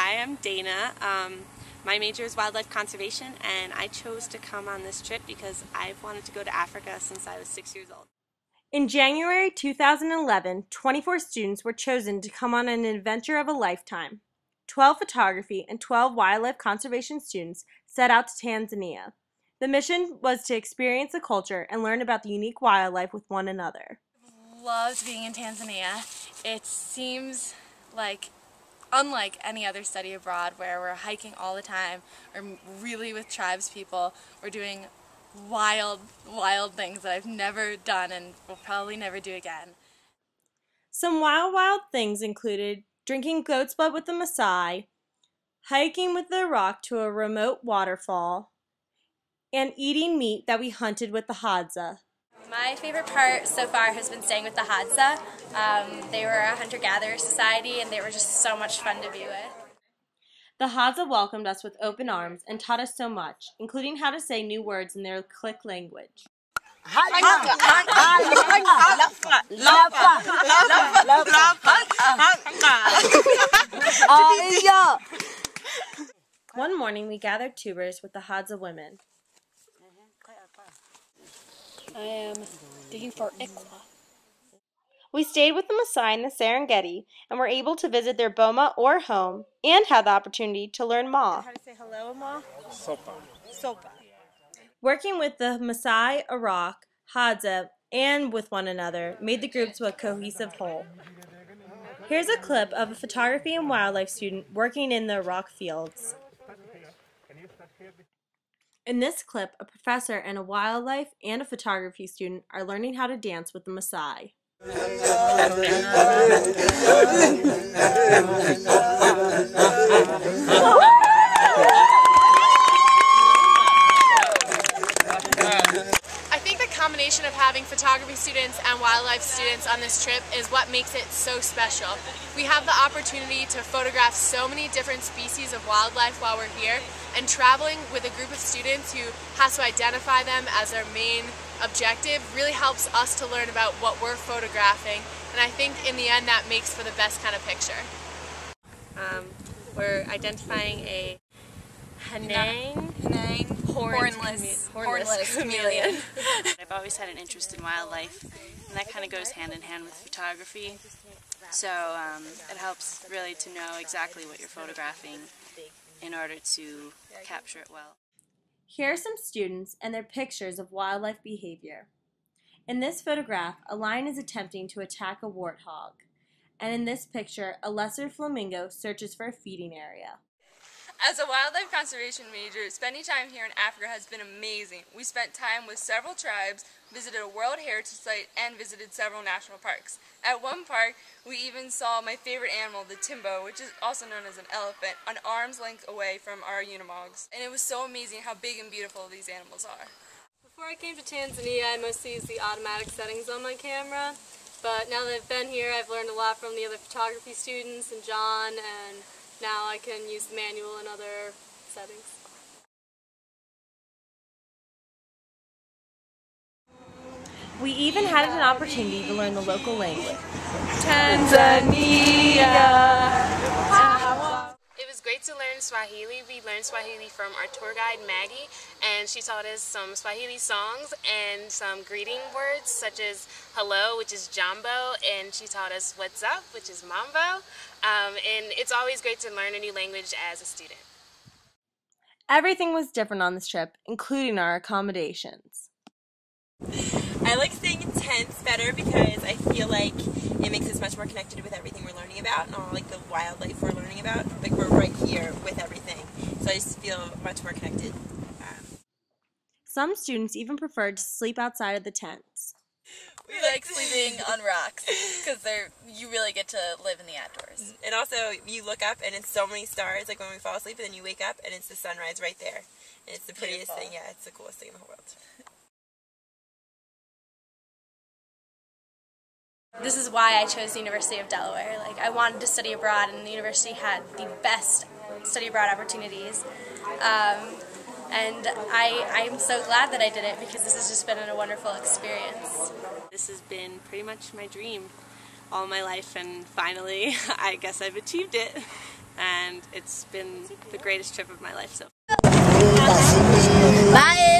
Hi, I'm Dana. My major is wildlife conservation, and I chose to come on this trip because I've wanted to go to Africa since I was 6 years old. In January 2011, 24 students were chosen to come on an adventure of a lifetime. 12 photography and 12 wildlife conservation students set out to Tanzania. The mission was to experience the culture and learn about the unique wildlife with one another. Loved being in Tanzania. It seems like unlike any other study abroad where we're hiking all the time or really with tribes people. We're doing wild things that I've never done and will probably never do again. Some wild things included drinking goat's blood with the Maasai, hiking with the Iraq to a remote waterfall, and eating meat that we hunted with the Hadza. My favorite part so far has been staying with the Hadza. They were a hunter-gatherer society and they were just so much fun to be with. The Hadza welcomed us with open arms and taught us so much, including how to say new words in their Click language. One morning we gathered tubers with the Hadza women. I am digging for ikwa. We stayed with the Maasai in the Serengeti and were able to visit their boma or home and had the opportunity to learn Ma. How to say hello, Ma? Sopa. Sopa. Working with the Maasai, Iraq, Hadza, and with one another made the group to a cohesive whole. Here's a clip of a photography and wildlife student working in the Iraq fields. In this clip, a professor and a wildlife and a photography student are learning how to dance with the Maasai. I think the combination of having photography students and wildlife students on this trip is what makes it so special. We have the opportunity to photograph so many different species of wildlife while we're here, and traveling with a group of students who has to identify them as their main objective really helps us to learn about what we're photographing, and I think in the end that makes for the best kind of picture. We're identifying a Hanang hornless chameleon. I've always had an interest in wildlife, and that kind of goes hand in hand with photography. So it helps really to know exactly what you're photographing in order to capture it well. Here are some students and their pictures of wildlife behavior. In this photograph, a lion is attempting to attack a warthog. And in this picture, a lesser flamingo searches for a feeding area. As a wildlife conservation major, spending time here in Africa has been amazing. We spent time with several tribes, visited a World Heritage Site, and visited several national parks. At one park, we even saw my favorite animal, the timbo, which is also known as an elephant, an arm's length away from our unimogs. And it was so amazing how big and beautiful these animals are. Before I came to Tanzania, I mostly used the automatic settings on my camera. But now that I've been here, I've learned a lot from the other photography students and John, and now I can use the manual and other settings. We even had an opportunity to learn the local language. Tanzania! It was great to learn Swahili. We learned Swahili from our tour guide Maggie, and she taught us some Swahili songs and some greeting words such as hello, which is jambo, and she taught us what's up, which is mambo. And it's always great to learn a new language as a student. Everything was different on this trip, including our accommodations. I like staying in tents better because I feel like it makes us much more connected with everything we're learning about and all like the wildlife we're learning about. Like we're right here with everything, so I just feel much more connected. Some students even preferred to sleep outside of the tents. We like sleeping on rocks because you really get to live in the outdoors. And also, you look up and it's so many stars, like when we fall asleep, and then you wake up and it's the sunrise right there. And it's the prettiest thing, yeah, it's the coolest thing in the whole world. This is why I chose the University of Delaware. Like, I wanted to study abroad, and the university had the best study abroad opportunities. And I'm so glad that I did it because this has just been a wonderful experience. This has been pretty much my dream all my life, and finally I guess I've achieved it. and it's been the greatest trip of my life so far. Bye.